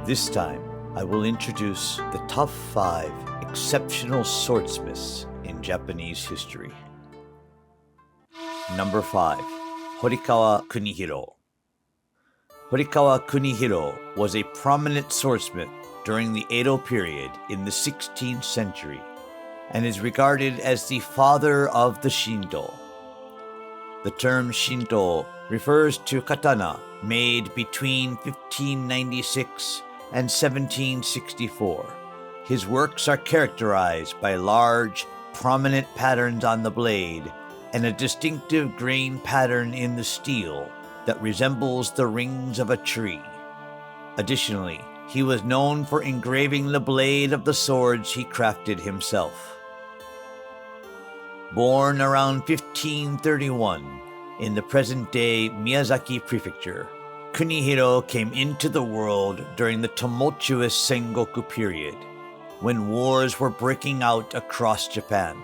This time, I will introduce the top 5 exceptional swordsmiths in Japanese history. Number 5. Horikawa Kunihiro. Horikawa Kunihiro was a prominent swordsmith during the Edo period in the 16th century and is regarded as the father of the Shinto. The term Shinto refers to katana made between 1596 and 1764. His works are characterized by large, prominent patterns on the blade and a distinctive grain pattern in the steel that resembles the rings of a tree. Additionally, he was known for engraving the blade of the swords he crafted himself. Born around 1531 in the present-day Miyazaki Prefecture, Kunihiro came into the world during the tumultuous Sengoku period, when wars were breaking out across Japan.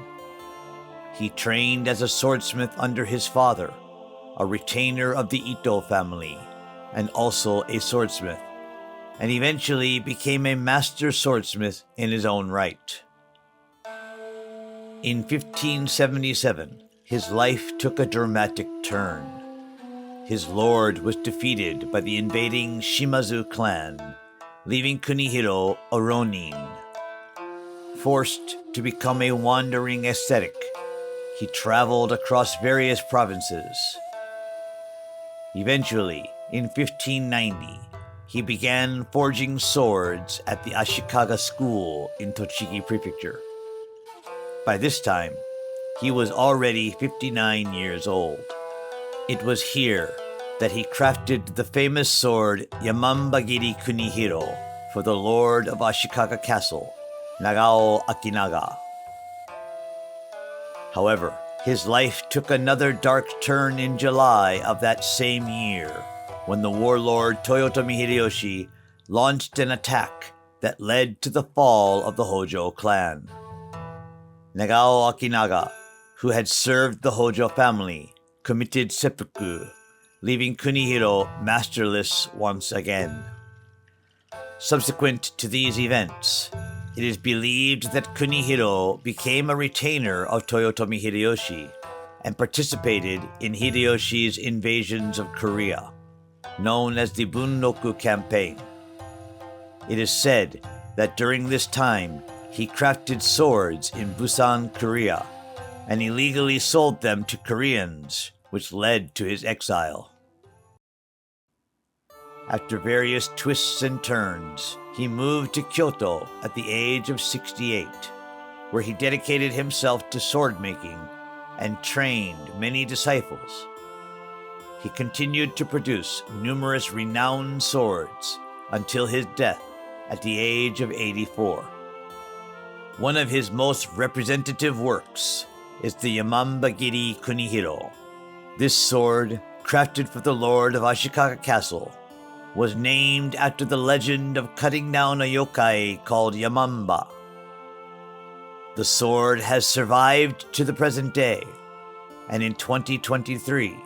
He trained as a swordsmith under his father, a retainer of the Ito family, and also a swordsmith, and eventually became a master swordsmith in his own right. In 1577, his life took a dramatic turn. His lord was defeated by the invading Shimazu clan, leaving Kunihiro a ronin. Forced to become a wandering ascetic, he traveled across various provinces. Eventually, in 1590, he began forging swords at the Ashikaga school in Tochigi Prefecture. By this time, he was already 59 years old. It was here that he crafted the famous sword Yamambagiri Kunihiro for the lord of Ashikaga Castle, Nagao Akinaga. However, his life took another dark turn in July of that same year, when the warlord Toyotomi Hideyoshi launched an attack that led to the fall of the Hojo clan. Nagao Akinaga, who had served the Hojo family, committed seppuku, leaving Kunihiro masterless once again. Subsequent to these events, it is believed that Kunihiro became a retainer of Toyotomi Hideyoshi and participated in Hideyoshi's invasions of Korea, known as the Bunroku Campaign. It is said that during this time, he crafted swords in Busan, Korea, and illegally sold them to Koreans, which led to his exile. After various twists and turns, he moved to Kyoto at the age of 68, where he dedicated himself to sword making and trained many disciples. He continued to produce numerous renowned swords until his death at the age of 84. One of his most representative works is the Yamambagiri Kunihiro. This sword, crafted for the lord of Ashikaga Castle, was named after the legend of cutting down a yokai called Yamamba. The sword has survived to the present day, and in 2023,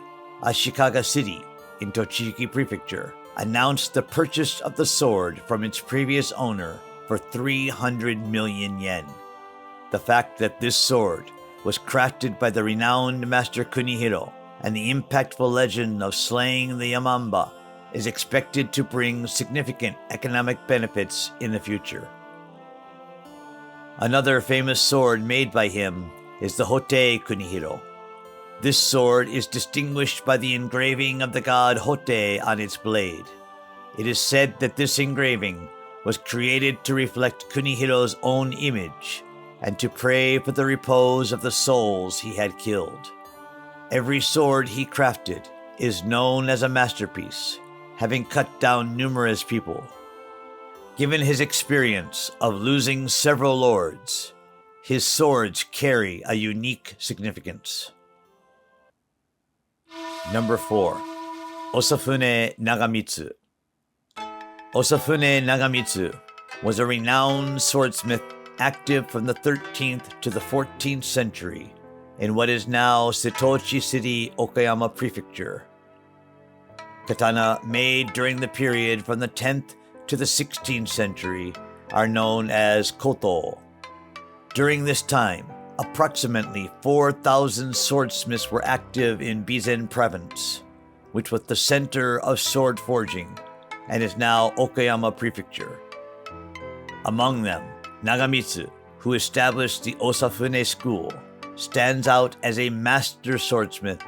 Ashikaga City in Tochigi Prefecture announced the purchase of the sword from its previous owner for 300 million yen. The fact that this sword was crafted by the renowned Master Kunihiro and the impactful legend of slaying the Yamamba is expected to bring significant economic benefits in the future. Another famous sword made by him is the Hote Kunihiro. This sword is distinguished by the engraving of the god Hote on its blade. It is said that this engraving was created to reflect Kunihiro's own image and to pray for the repose of the souls he had killed. Every sword he crafted is known as a masterpiece, having cut down numerous people. Given his experience of losing several lords, his swords carry a unique significance. Number 4. Osafune Nagamitsu. Osafune Nagamitsu was a renowned swordsmith active from the 13th to the 14th century in what is now Setochi City, Okayama Prefecture. Katana made during the period from the 10th to the 16th century are known as koto. During this time, approximately 4,000 swordsmiths were active in Bizen province, which was the center of sword forging and is now Okayama Prefecture. Among them, Nagamitsu, who established the Osafune school, stands out as a master swordsmith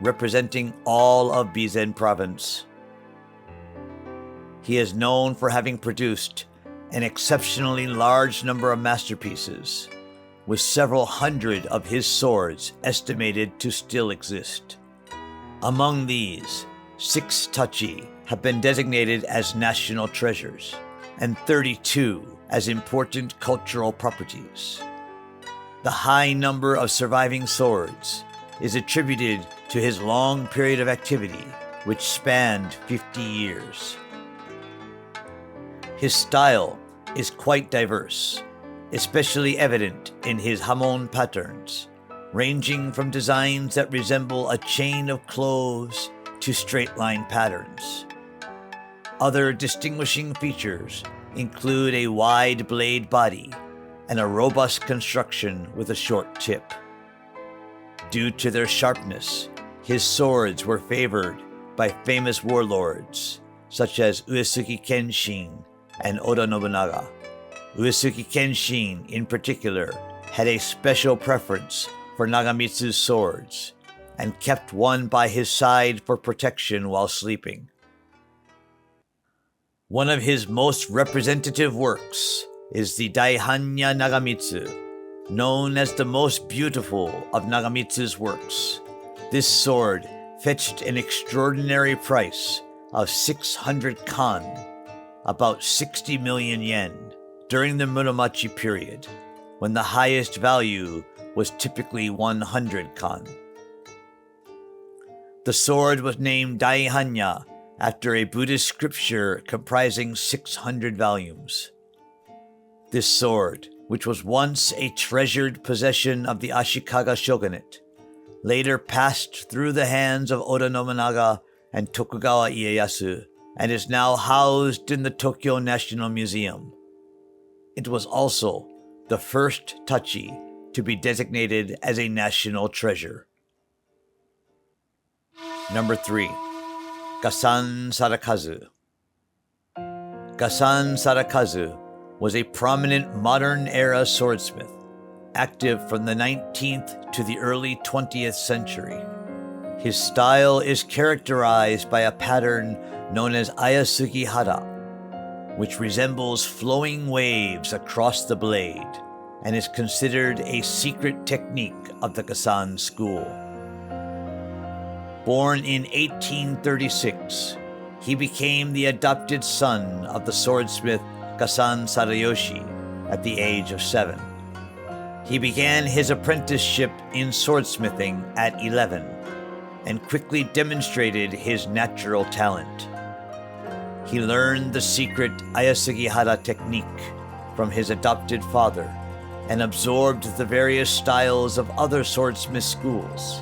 representing all of Bizen province. He is known for having produced an exceptionally large number of masterpieces, with several hundred of his swords estimated to still exist. Among these, 6 tachi have been designated as national treasures, and 32 as important cultural properties. The high number of surviving swords is attributed to his long period of activity, which spanned 50 years. His style is quite diverse, especially evident in his hamon patterns, ranging from designs that resemble a chain of cloves to straight-line patterns. Other distinguishing features include a wide blade body and a robust construction with a short tip. Due to their sharpness, his swords were favored by famous warlords such as Uesugi Kenshin and Oda Nobunaga. Uesugi Kenshin, in particular, had a special preference for Nagamitsu's swords and kept one by his side for protection while sleeping. One of his most representative works is the Daihanya Nagamitsu, known as the most beautiful of Nagamitsu's works. This sword fetched an extraordinary price of 600 kan, about 60 million yen, during the Muromachi period, when the highest value was typically 100 kan. The sword was named Daihanya after a Buddhist scripture comprising 600 volumes. This sword, which was once a treasured possession of the Ashikaga shogunate, later passed through the hands of Oda Nobunaga and Tokugawa Ieyasu, and is now housed in the Tokyo National Museum. It was also the first tachi to be designated as a national treasure. Number 3. Gasan Sarakazu. Gasan Sarakazu was a prominent modern-era swordsmith, active from the 19th to the early 20th century. His style is characterized by a pattern known as Ayasugi Hara, which resembles flowing waves across the blade and is considered a secret technique of the Gasan school. Born in 1836, he became the adopted son of the swordsmith Gasan Sadayoshi at the age of 7. He began his apprenticeship in swordsmithing at 11 and quickly demonstrated his natural talent. He learned the secret Ayasugi Hara technique from his adopted father and absorbed the various styles of other swordsmith schools.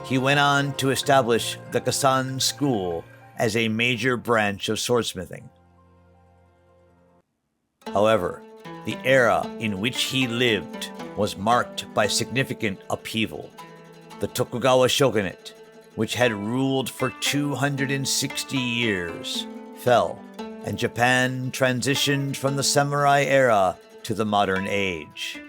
He went on to establish the Gasan school as a major branch of swordsmithing. However, the era in which he lived was marked by significant upheaval. The Tokugawa shogunate, which had ruled for 260 years, fell, and Japan transitioned from the samurai era to the modern age.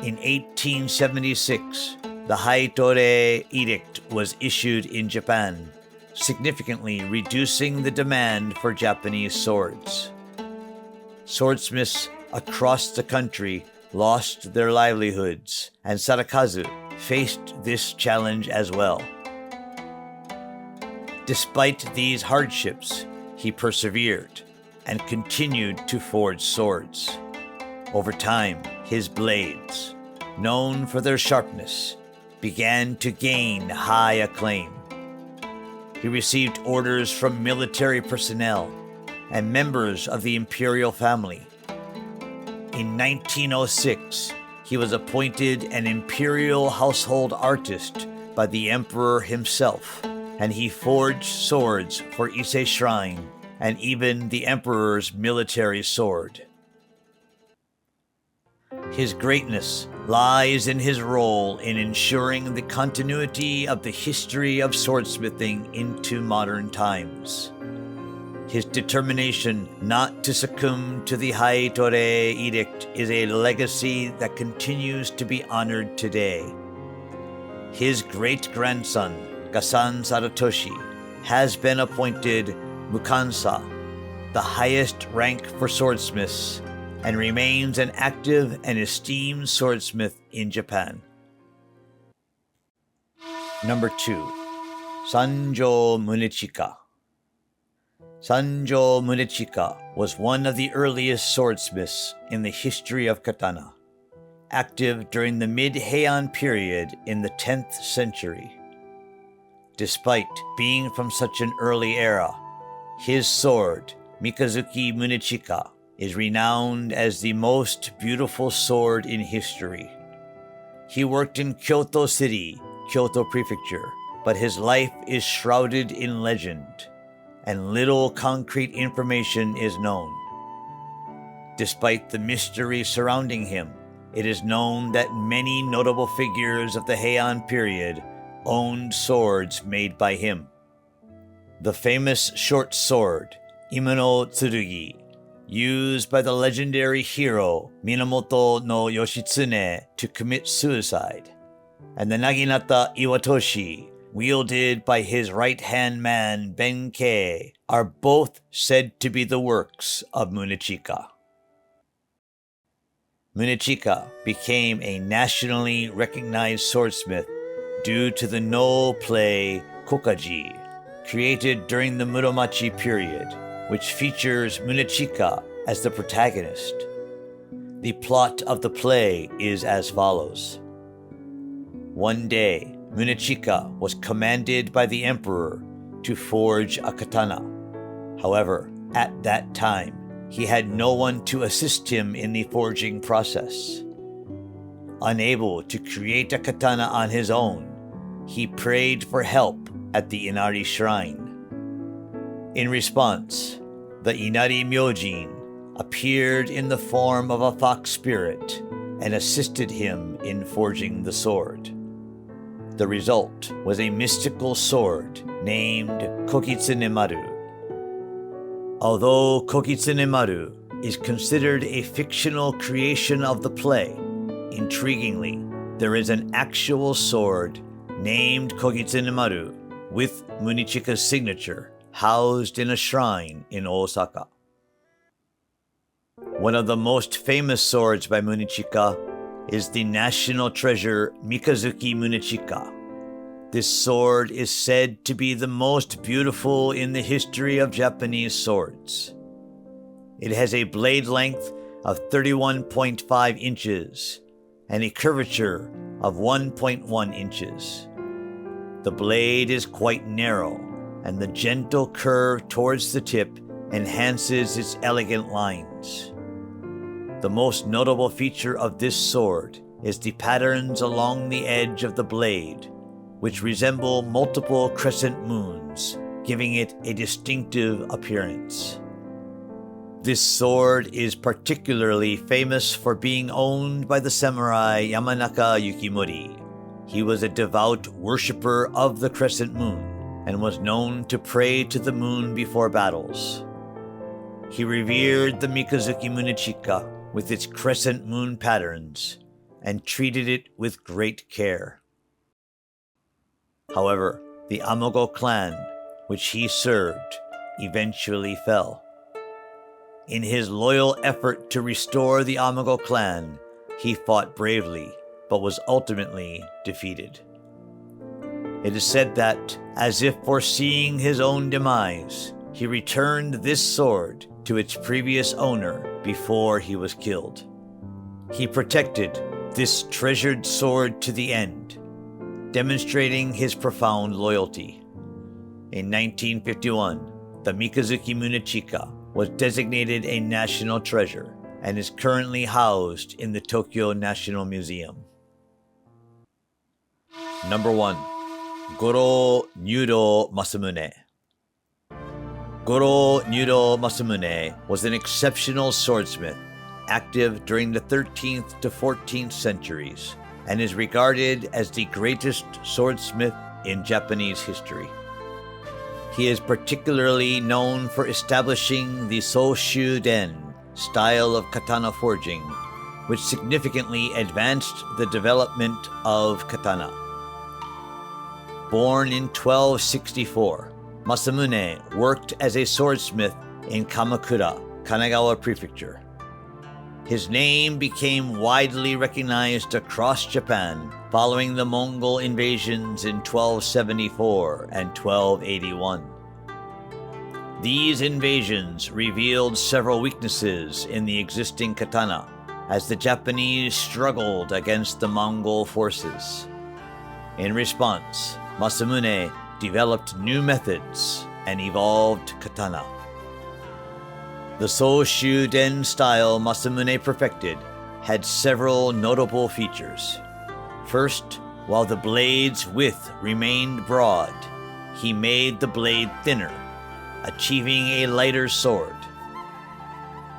In 1876, the Haitore Edict was issued in Japan, significantly reducing the demand for Japanese swords. Swordsmiths across the country lost their livelihoods, and Sarakazu faced this challenge as well. Despite these hardships, he persevered and continued to forge swords. Over time, his blades, known for their sharpness, began to gain high acclaim. He received orders from military personnel and members of the imperial family. In 1906, he was appointed an imperial household artist by the emperor himself, and he forged swords for Ise Shrine and even the emperor's military sword. His greatness lies in his role in ensuring the continuity of the history of swordsmithing into modern times. His determination not to succumb to the Haitore Edict is a legacy that continues to be honored today. His great-grandson, Gasan Saratoshi, has been appointed Mukansa, the highest rank for swordsmiths, and remains an active and esteemed swordsmith in Japan. Number 2. Sanjo Munechika. Sanjo Munechika was one of the earliest swordsmiths in the history of katana, active during the mid-Heian period in the 10th century. Despite being from such an early era, his sword, Mikazuki Munechika, is renowned as the most beautiful sword in history. He worked in Kyoto City, Kyoto Prefecture, but his life is shrouded in legend, and little concrete information is known. Despite the mystery surrounding him, it is known that many notable figures of the Heian period owned swords made by him. The famous short sword, Imano Tsurugi, used by the legendary hero Minamoto no Yoshitsune to commit suicide, and the Naginata Iwatoshi, wielded by his right-hand man Benkei, are both said to be the works of Munechika. Munechika became a nationally recognized swordsmith due to the Noh play Kokaji, created during the Muromachi period, which features Munechika as the protagonist. The plot of the play is as follows. One day, Munechika was commanded by the emperor to forge a katana. However, at that time, he had no one to assist him in the forging process. Unable to create a katana on his own, he prayed for help at the Inari shrine. In response, the Inari Myojin appeared in the form of a fox spirit and assisted him in forging the sword. The result was a mystical sword named Kokitsunemaru. Although Kokitsunemaru is considered a fictional creation of the play, intriguingly, there is an actual sword named Kokitsunemaru with Munechika's signature housed in a shrine in Osaka. One of the most famous swords by Munechika is the national treasure Mikazuki Munechika. This sword is said to be the most beautiful in the history of Japanese swords. It has a blade length of 31.5 inches and a curvature of 1.1 inches. The blade is quite narrow, and the gentle curve towards the tip enhances its elegant lines. The most notable feature of this sword is the patterns along the edge of the blade, which resemble multiple crescent moons, giving it a distinctive appearance. This sword is particularly famous for being owned by the samurai Yamanaka Yukimori. He was a devout worshipper of the crescent moon and was known to pray to the moon before battles. He revered the Mikazuki Munechika with its crescent moon patterns and treated it with great care. However, the Amago clan, which he served, eventually fell. In his loyal effort to restore the Amago clan, he fought bravely, but was ultimately defeated. It is said that, as if foreseeing his own demise, he returned this sword to its previous owner before he was killed. He protected this treasured sword to the end, demonstrating his profound loyalty. In 1951, the Mikazuki Munechika was designated a national treasure and is currently housed in the Tokyo National Museum. Number 1. Goro Nyuro Masamune. Goro Nyuro Masamune was an exceptional swordsmith, active during the 13th to 14th centuries, and is regarded as the greatest swordsmith in Japanese history. He is particularly known for establishing the Soshuden style of katana forging, which significantly advanced the development of katana. Born in 1264, Masamune worked as a swordsmith in Kamakura, Kanagawa Prefecture. His name became widely recognized across Japan following the Mongol invasions in 1274 and 1281. These invasions revealed several weaknesses in the existing katana as the Japanese struggled against the Mongol forces. In response, Masamune developed new methods and evolved katana. The Soshuden style Masamune perfected had several notable features. First, while the blade's width remained broad, he made the blade thinner, achieving a lighter sword.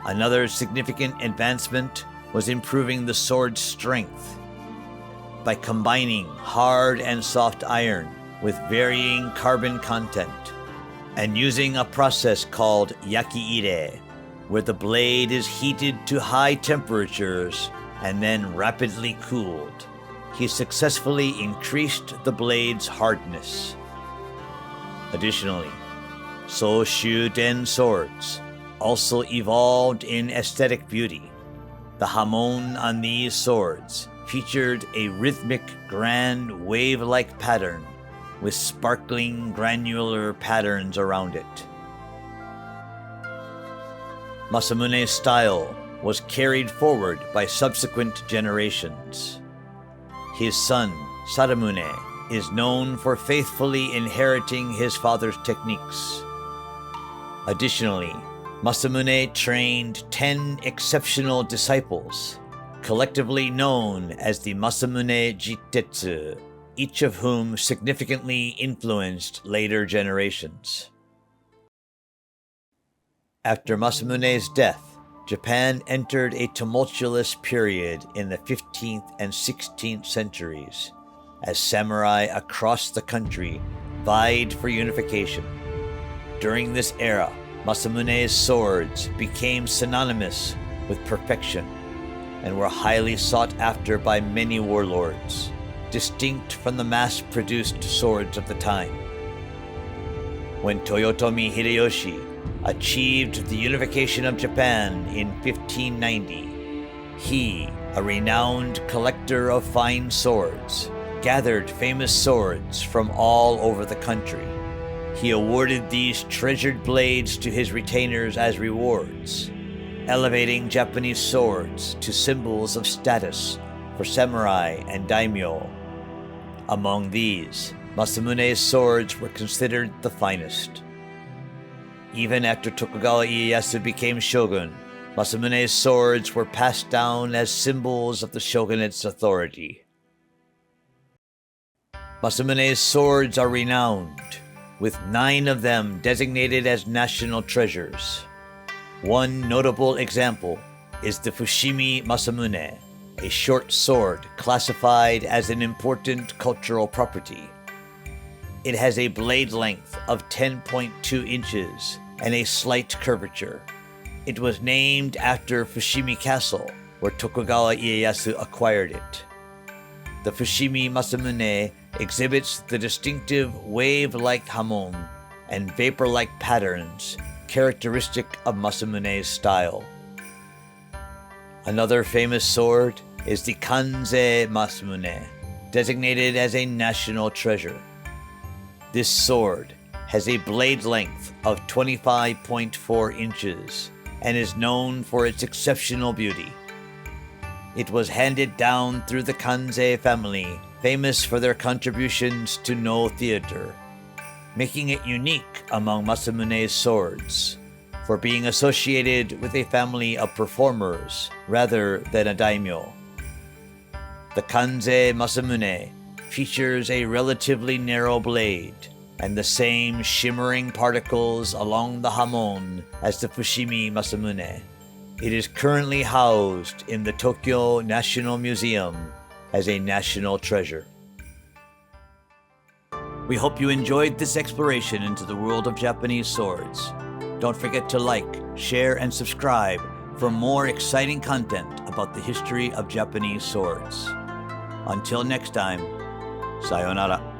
Another significant advancement was improving the sword's strength. By combining hard and soft iron with varying carbon content, and using a process called yakiire, where the blade is heated to high temperatures and then rapidly cooled, he successfully increased the blade's hardness. Additionally, Soshuden swords also evolved in aesthetic beauty. The hamon on these swords featured a rhythmic, grand, wave-like pattern with sparkling granular patterns around it. Masamune's style was carried forward by subsequent generations. His son, Sadamune, is known for faithfully inheriting his father's techniques. Additionally, Masamune trained 10 exceptional disciples, collectively known as the Masamune Jitetsu, each of whom significantly influenced later generations. After Masamune's death, Japan entered a tumultuous period in the 15th and 16th centuries, as samurai across the country vied for unification. During this era, Masamune's swords became synonymous with perfection and were highly sought after by many warlords, distinct from the mass-produced swords of the time. When Toyotomi Hideyoshi achieved the unification of Japan in 1590, he, a renowned collector of fine swords, gathered famous swords from all over the country. He awarded these treasured blades to his retainers as rewards, elevating Japanese swords to symbols of status for samurai and daimyo. Among these, Masamune's swords were considered the finest. Even after Tokugawa Ieyasu became shogun, Masamune's swords were passed down as symbols of the shogunate's authority. Masamune's swords are renowned, with 9 of them designated as national treasures. One notable example is the Fushimi Masamune, a short sword classified as an important cultural property. It has a blade length of 10.2 inches and a slight curvature. It was named after Fushimi Castle, where Tokugawa Ieyasu acquired it. The Fushimi Masamune exhibits the distinctive wave-like hamon and vapor-like patterns characteristic of Masamune's style. Another famous sword is the Kanze Masamune, designated as a national treasure. This sword has a blade length of 25.4 inches and is known for its exceptional beauty. It was handed down through the Kanze family, famous for their contributions to Noh theater, making it unique among Masamune's swords for being associated with a family of performers rather than a daimyo. The Kanze Masamune features a relatively narrow blade, and the same shimmering particles along the hamon as the Fushimi Masamune. It is currently housed in the Tokyo National Museum as a national treasure. We hope you enjoyed this exploration into the world of Japanese swords. Don't forget to like, share, and subscribe for more exciting content about the history of Japanese swords. Until next time, sayonara.